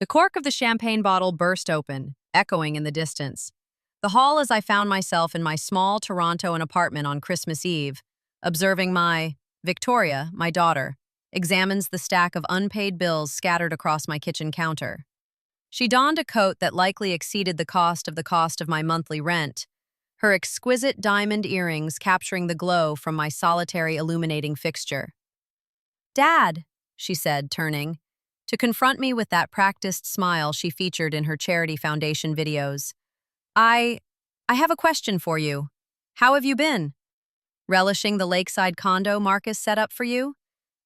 The cork of the champagne bottle burst open, echoing in the distance. The hall as I found myself in my small Torontoan apartment on Christmas Eve, observing Victoria, my daughter, examines the stack of unpaid bills scattered across my kitchen counter. She donned a coat that likely exceeded the cost of my monthly rent, her exquisite diamond earrings capturing the glow from my solitary illuminating fixture. "Dad," she said, turning, to confront me with that practiced smile she featured in her Charity Foundation videos. I have a question for you. How have you been? Relishing the lakeside condo Marcus set up for you?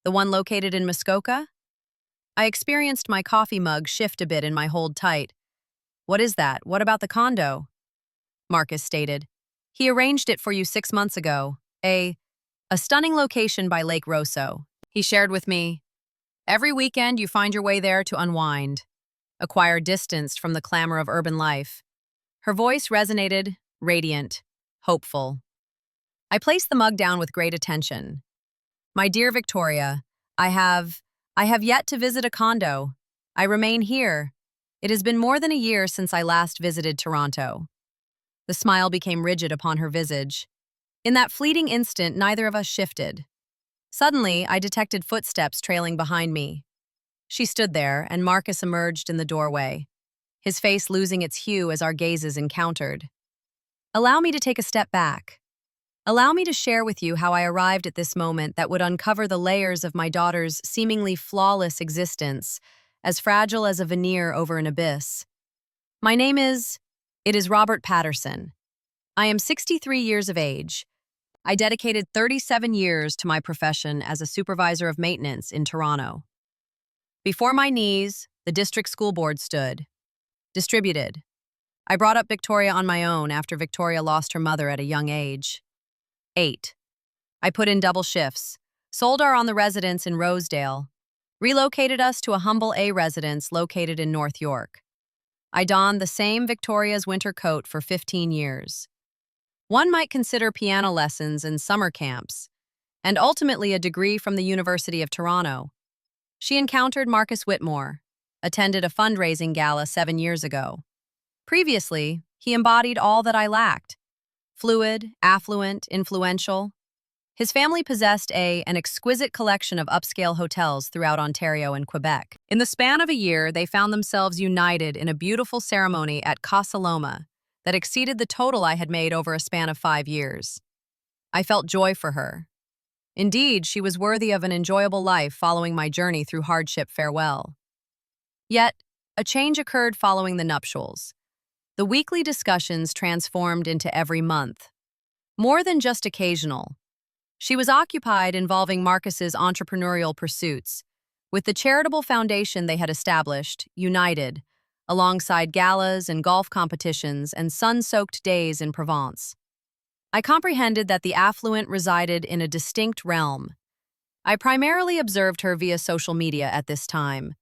The one located in Muskoka?" I experienced my coffee mug shift a bit in my hold tight. "What is that? What about the condo?" Marcus stated. "He arranged it for you 6 months ago. A stunning location by Lake Rosso." He shared with me, "Every weekend you find your way there to unwind, acquire distance from the clamor of urban life." Her voice resonated, radiant, hopeful. I placed the mug down with great attention. "My dear Victoria, I have yet to visit a condo. I remain here. It has been more than a year since I last visited Toronto." The smile became rigid upon her visage. In that fleeting instant, neither of us shifted. Suddenly, I detected footsteps trailing behind me. She stood there, and Marcus emerged in the doorway, his face losing its hue as our gazes encountered. "Allow me to take a step back. Allow me to share with you how I arrived at this moment that would uncover the layers of my daughter's seemingly flawless existence, as fragile as a veneer over an abyss. My name is Robert Patterson. I am 63 years of age. I dedicated 37 years to my profession as a supervisor of maintenance in Toronto. Before my knees, the district school board stood. Distributed. I brought up Victoria on my own after Victoria lost her mother at a young age. 8. I put in double shifts, sold our on the residence in Rosedale, relocated us to a humble A residence located in North York. I donned the same Victoria's winter coat for 15 years. One might consider piano lessons and summer camps, and ultimately a degree from the University of Toronto. She encountered Marcus Whitmore, attended a fundraising gala 7 years ago. Previously, he embodied all that I lacked. Fluid, affluent, influential. His family possessed an exquisite collection of upscale hotels throughout Ontario and Quebec. In the span of a year, they found themselves united in a beautiful ceremony at Casa Loma that exceeded the total I had made over a span of 5 years. I felt joy for her. Indeed, she was worthy of an enjoyable life following my journey through hardship farewell. Yet, a change occurred following the nuptials. The weekly discussions transformed into every month. More than just occasional. She was occupied involving Marcus's entrepreneurial pursuits, with the charitable foundation they had established, united, alongside galas and golf competitions and sun-soaked days in Provence. I comprehended that the affluent resided in a distinct realm. I primarily observed her via social media at this time.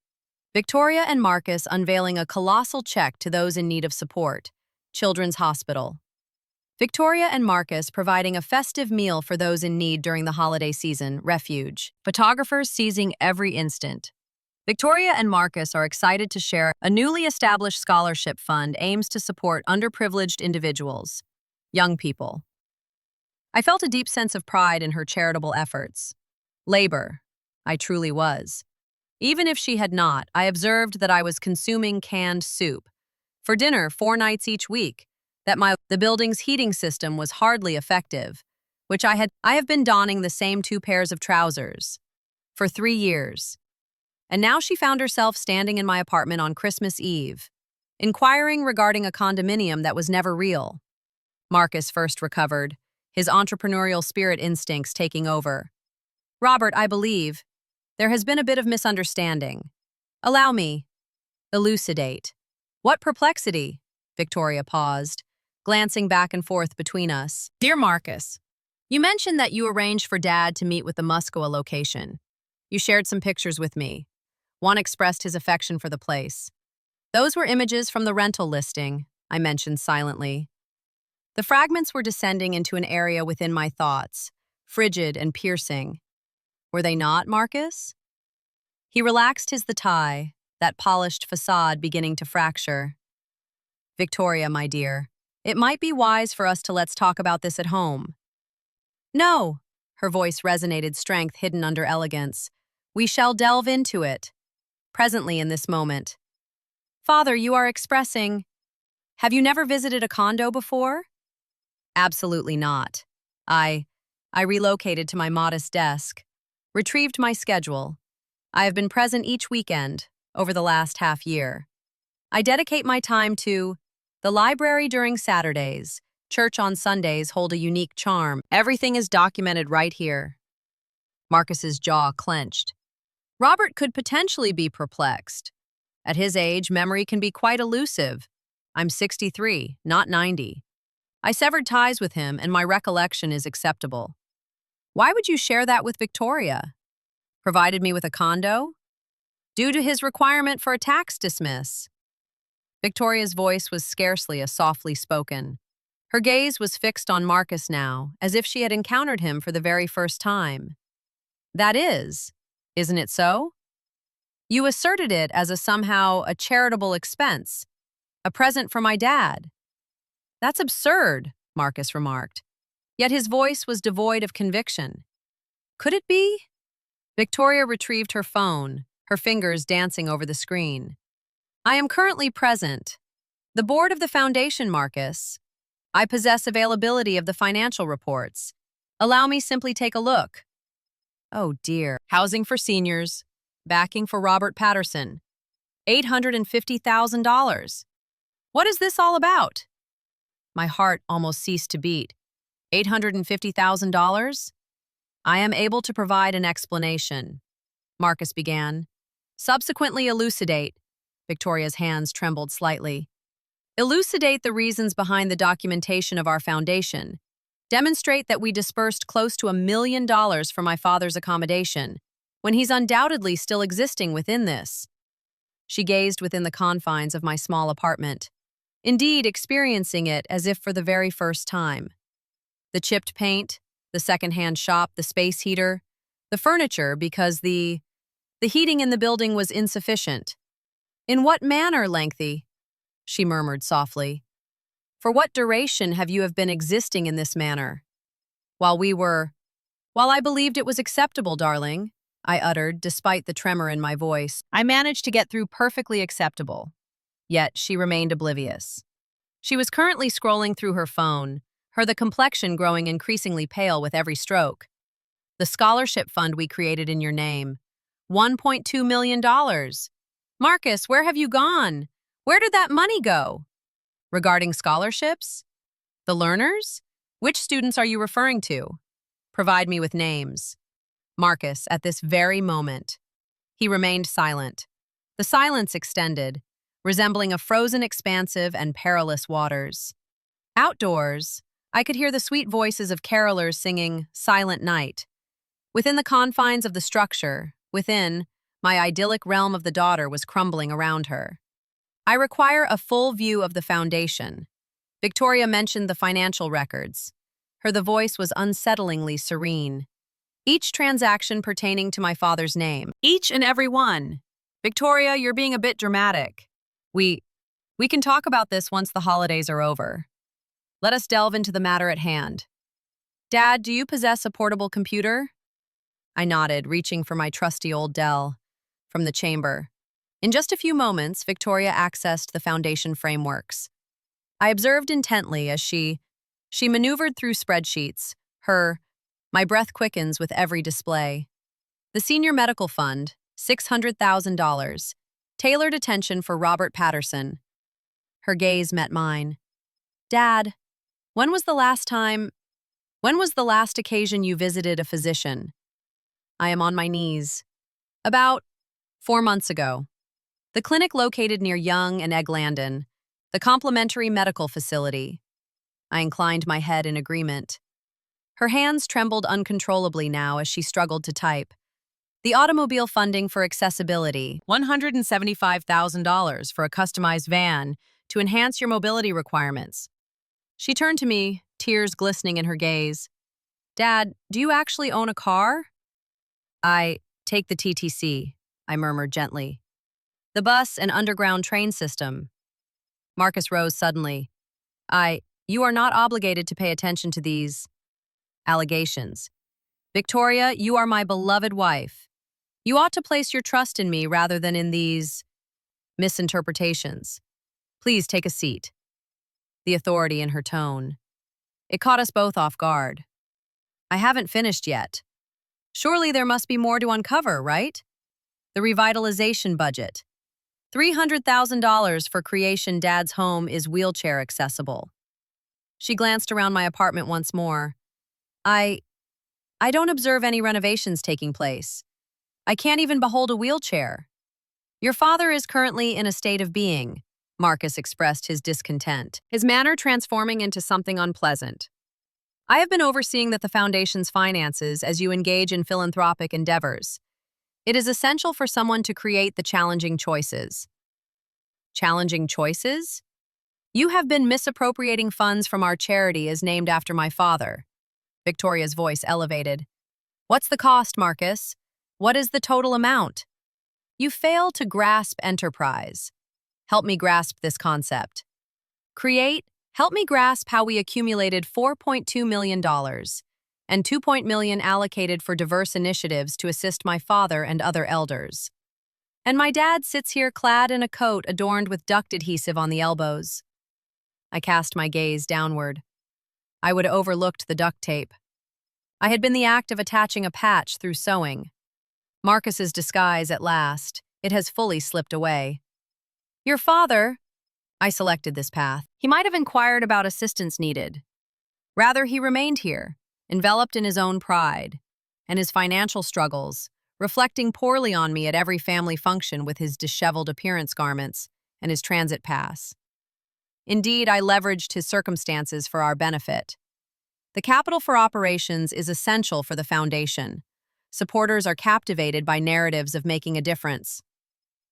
Victoria and Marcus unveiling a colossal check to those in need of support, Children's Hospital. Victoria and Marcus providing a festive meal for those in need during the holiday season, Refuge. Photographers seizing every instant. Victoria and Marcus are excited to share a newly established scholarship fund aims to support underprivileged individuals, young people. I felt a deep sense of pride in her charitable efforts. Labor. I truly was. Even if she had not, I observed that I was consuming canned soup for dinner 4 nights each week, that the building's heating system was hardly effective, which I have been donning the same 2 pairs of trousers for 3 years. And now she found herself standing in my apartment on Christmas Eve, inquiring regarding a condominium that was never real. Marcus first recovered, his entrepreneurial spirit instincts taking over. "Robert, I believe there has been a bit of misunderstanding. Allow me. Elucidate." "What perplexity?" Victoria paused, glancing back and forth between us. "Dear Marcus, you mentioned that you arranged for Dad to meet with the Muskoka location. You shared some pictures with me. One expressed his affection for the place. Those were images from the rental listing," I mentioned silently. The fragments were descending into an area within my thoughts, frigid and piercing. Were they not, Marcus? He relaxed his tie, that polished facade beginning to fracture. Victoria, my dear, it might be wise for us to let's talk about this at home. No, her voice resonated, strength hidden under elegance. We shall delve into it. Presently in this moment. Father, you are expressing. Have you never visited a condo before? Absolutely not. I relocated to my modest desk, retrieved my schedule. I have been present each weekend over the last half year. I dedicate my time to the library during Saturdays. Church on Sundays hold a unique charm. Everything is documented right here. Marcus's jaw clenched. Robert could potentially be perplexed. At his age, memory can be quite elusive. I'm 63, not 90. I severed ties with him, and my recollection is acceptable. Why would you share that with Victoria? Provided me with a condo? Due to his requirement for a tax dismiss. Victoria's voice was scarcely a softly spoken. Her gaze was fixed on Marcus now, as if she had encountered him for the very first time. That is, isn't it so? You asserted it as somehow a charitable expense, a present for my dad. That's absurd, Marcus remarked. Yet his voice was devoid of conviction. Could it be? Victoria retrieved her phone, her fingers dancing over the screen. I am currently present. The board of the foundation, Marcus. I possess availability of the financial reports. Allow me simply take a look. Oh dear. Housing for seniors. Backing for Robert Patterson. $850,000. What is this all about? My heart almost ceased to beat. $850,000? I am able to provide an explanation, Marcus began. Subsequently elucidate. Victoria's hands trembled slightly. Elucidate the reasons behind the documentation of our foundation. Demonstrate that we disbursed close to $1 million for my father's accommodation, when he's undoubtedly still existing within this. She gazed within the confines of my small apartment, indeed experiencing it as if for the very first time. The chipped paint, the second-hand shop, the space heater, the furniture because the heating in the building was insufficient. In what manner lengthy? She murmured softly. For what duration have you been existing in this manner? While I believed it was acceptable, darling, I uttered, despite the tremor in my voice. I managed to get through perfectly acceptable. Yet she remained oblivious. She was currently scrolling through her phone, the complexion growing increasingly pale with every stroke. The scholarship fund we created in your name. $1.2 million. Marcus, where have you gone? Where did that money go? Regarding scholarships? The learners? Which students are you referring to? Provide me with names. Marcus, at this very moment. He remained silent. The silence extended, resembling a frozen expansive and perilous waters. Outdoors, I could hear the sweet voices of carolers singing Silent Night. Within the confines of the structure, my idyllic realm of the daughter was crumbling around her. I require a full view of the foundation. Victoria mentioned the financial records. The voice was unsettlingly serene. Each transaction pertaining to my father's name. Each and every one. Victoria, you're being a bit dramatic. We can talk about this once the holidays are over. Let us delve into the matter at hand. Dad, do you possess a portable computer? I nodded, reaching for my trusty old Dell from the chamber. In just a few moments, Victoria accessed the foundation frameworks. I observed intently as she maneuvered through spreadsheets. My breath quickens with every display. The Senior Medical Fund, $600,000. Tailored attention for Robert Patterson. Her gaze met mine. Dad, when was the last occasion you visited a physician? I am on my knees. About 4 months ago. The clinic located near Yonge and Eglandon, the complimentary medical facility. I inclined my head in agreement. Her hands trembled uncontrollably now as she struggled to type. The automobile funding for accessibility, $175,000 for a customized van to enhance your mobility requirements. She turned to me, tears glistening in her gaze. Dad, do you actually own a car? I take the TTC, I murmured gently. The bus and underground train system. Marcus rose suddenly. You are not obligated to pay attention to these allegations. Victoria, you are my beloved wife. You ought to place your trust in me rather than in these misinterpretations. Please take a seat. The authority in her tone. It caught us both off guard. I haven't finished yet. Surely there must be more to uncover, right? The revitalization budget. $300,000 for creation Dad's home is wheelchair accessible. She glanced around my apartment once more. I don't observe any renovations taking place. I can't even behold a wheelchair. Your father is currently in a state of being, Marcus expressed his discontent, his manner transforming into something unpleasant. I have been overseeing the foundation's finances as you engage in philanthropic endeavors. It is essential for someone to create the challenging choices. Challenging choices? You have been misappropriating funds from our charity as named after my father. Victoria's voice elevated. What's the cost, Marcus? What is the total amount? You fail to grasp enterprise. Help me grasp this concept. Help me grasp how we accumulated $4.2 million and $2 million allocated for diverse initiatives to assist my father and other elders. And my dad sits here clad in a coat adorned with duct adhesive on the elbows. I cast my gaze downward. I would have overlooked the duct tape. I had been the act of attaching a patch through sewing. Marcus's disguise at last. It has fully slipped away. Your father, I selected this path. He might have inquired about assistance needed. Rather, he remained here, enveloped in his own pride and his financial struggles, reflecting poorly on me at every family function with his disheveled appearance garments and his transit pass. Indeed, I leveraged his circumstances for our benefit. The capital for operations is essential for the foundation. Supporters are captivated by narratives of making a difference.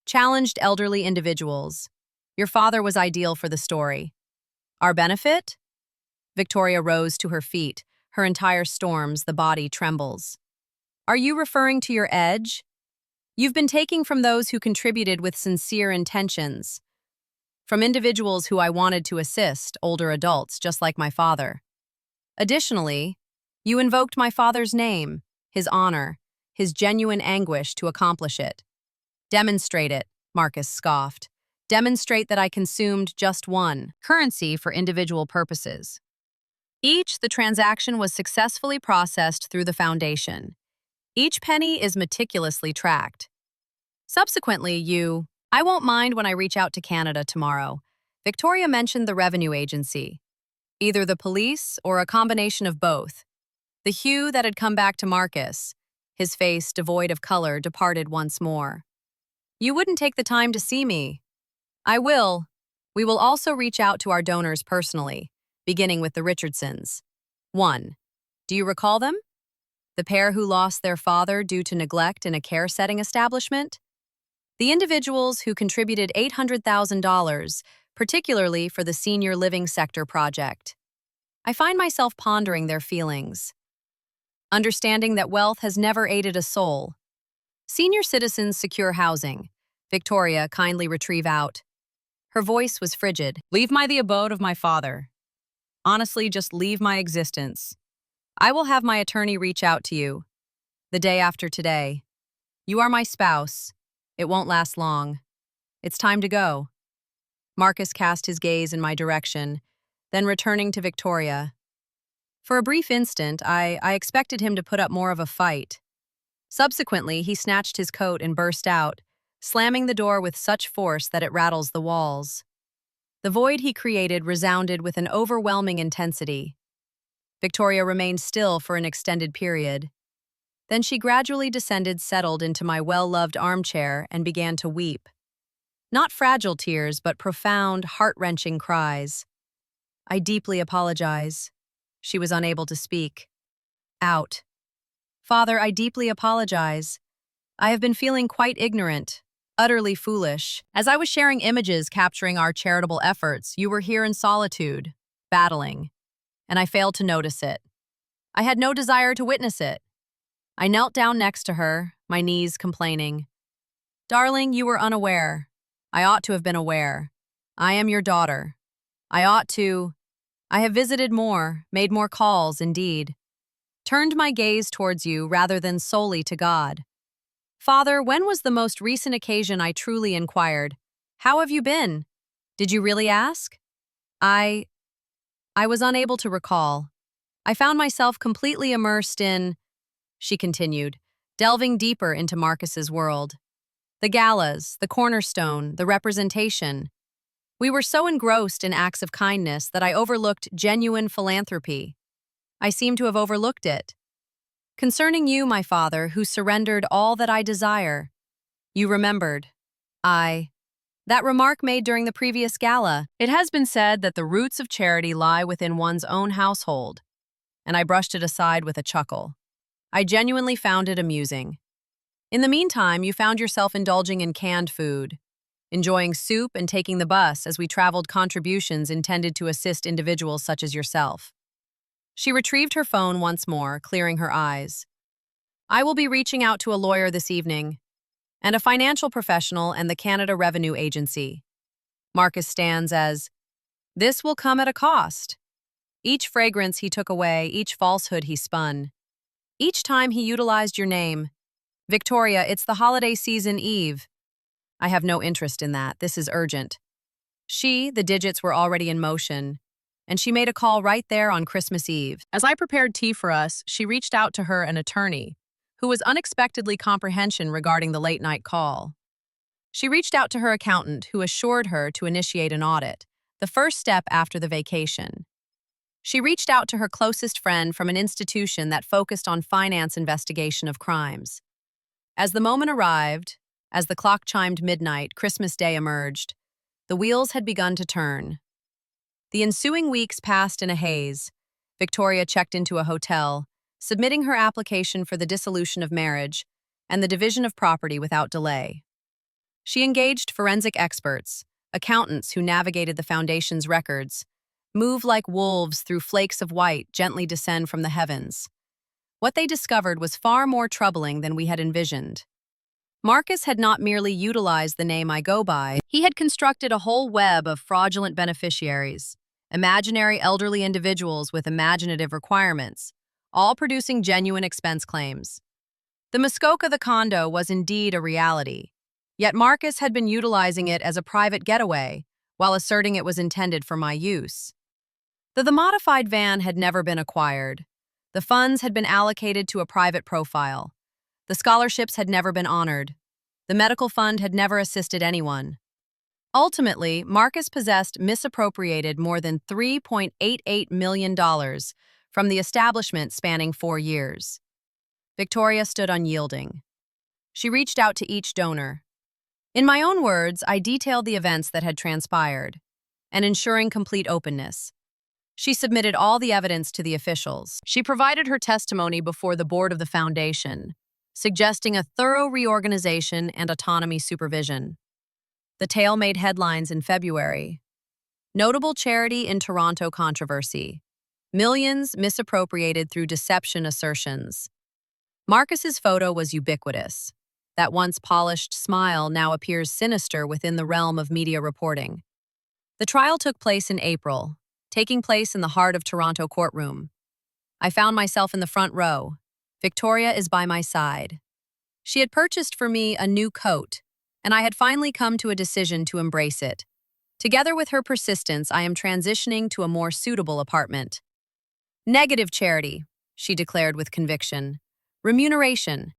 Challenged elderly individuals. Your father was ideal for the story. Our benefit? Victoria rose to her feet. Her entire storms, the body trembles. Are you referring to your edge? You've been taking from those who contributed with sincere intentions. From individuals who I wanted to assist, older adults, just like my father. Additionally, you invoked my father's name, his honor, his genuine anguish to accomplish it. Demonstrate it, Marcus scoffed. Demonstrate that I consumed just one currency for individual purposes. The transaction was successfully processed through the foundation. Each penny is meticulously tracked. Subsequently, I won't mind when I reach out to Canada tomorrow. Victoria mentioned the revenue agency. Either the police or a combination of both. The hue that had come back to Marcus, his face devoid of color, departed once more. You wouldn't take the time to see me. I will. We will also reach out to our donors personally, beginning with the Richardsons. 1. Do you recall them? The pair who lost their father due to neglect in a care-setting establishment? The individuals who contributed $800,000, particularly for the senior living sector project. I find myself pondering their feelings. Understanding that wealth has never aided a soul. Senior citizens secure housing. Victoria kindly retrieve out. Her voice was frigid. Leave the abode of my father. Honestly, just leave my existence. I will have my attorney reach out to you. The day after today. You are my spouse. It won't last long. It's time to go. Marcus cast his gaze in my direction, then returning to Victoria. For a brief instant, I expected him to put up more of a fight. Subsequently, he snatched his coat and burst out, slamming the door with such force that it rattles the walls. The void he created resounded with an overwhelming intensity. Victoria remained still for an extended period. Then she gradually descended, settled into my well-loved armchair, and began to weep. Not fragile tears, but profound, heart-wrenching cries. I deeply apologize. She was unable to speak. Out. Father, I deeply apologize. I have been feeling quite ignorant, utterly foolish. As I was sharing images capturing our charitable efforts, you were here in solitude, battling, and I failed to notice it. I had no desire to witness it. I knelt down next to her, my knees complaining. Darling, you were unaware. I ought to have been aware. I am your daughter. I ought to. I have visited more, made more calls, indeed. Turned my gaze towards you rather than solely to God. Father, when was the most recent occasion I truly inquired, "How have you been?" Did you really ask? I was unable to recall. I found myself completely immersed in, she continued, delving deeper into Marcus's world. The galas, the cornerstone, the representation. We were so engrossed in acts of kindness that I overlooked genuine philanthropy. I seem to have overlooked it. Concerning you, my father, who surrendered all that I desire. You remembered. That remark made during the previous gala. It has been said that the roots of charity lie within one's own household, and I brushed it aside with a chuckle. I genuinely found it amusing. In the meantime, you found yourself indulging in canned food, enjoying soup and taking the bus as we traveled contributions intended to assist individuals such as yourself. She retrieved her phone once more, clearing her eyes. I will be reaching out to a lawyer this evening, and a financial professional and the Canada Revenue Agency. Marcus stands as, this will come at a cost. Each fragrance he took away, each falsehood he spun. Each time he utilized your name. Victoria, it's the holiday season eve. I have no interest in that. This is urgent. The digits were already in motion, and she made a call right there on Christmas Eve. As I prepared tea for us, she reached out to her an attorney, who was unexpectedly comprehension regarding the late-night call. She reached out to her accountant, who assured her to initiate an audit, the first step after the vacation. She reached out to her closest friend from an institution that focused on finance investigation of crimes. As the moment arrived, as the clock chimed midnight, Christmas Day emerged. The wheels had begun to turn. The ensuing weeks passed in a haze. Victoria checked into a hotel, submitting her application for the dissolution of marriage and the division of property without delay. She engaged forensic experts, accountants who navigated the foundation's records, move like wolves through flakes of white gently descend from the heavens. What they discovered was far more troubling than we had envisioned. Marcus had not merely utilized the name I go by, he had constructed a whole web of fraudulent beneficiaries, imaginary elderly individuals with imaginative requirements, all producing genuine expense claims. The Muskoka Condo was indeed a reality, yet Marcus had been utilizing it as a private getaway while asserting it was intended for my use. Though the modified van had never been acquired, the funds had been allocated to a private profile. The scholarships had never been honored. The medical fund had never assisted anyone. Ultimately, Marcus possessed misappropriated more than $3.88 million from the establishment spanning 4 years. Victoria stood unyielding. She reached out to each donor. In my own words, I detailed the events that had transpired, and ensuring complete openness. She submitted all the evidence to the officials. She provided her testimony before the board of the foundation, suggesting a thorough reorganization and autonomy supervision. The tale made headlines in February. Notable charity in Toronto controversy. Millions misappropriated through deception assertions. Marcus's photo was ubiquitous. That once polished smile now appears sinister within the realm of media reporting. The trial took place in April, taking place in the heart of Toronto courtroom. I found myself in the front row. Victoria is by my side. She had purchased for me a new coat, and I had finally come to a decision to embrace it. Together with her persistence, I am transitioning to a more suitable apartment. Negative charity, she declared with conviction. Remuneration,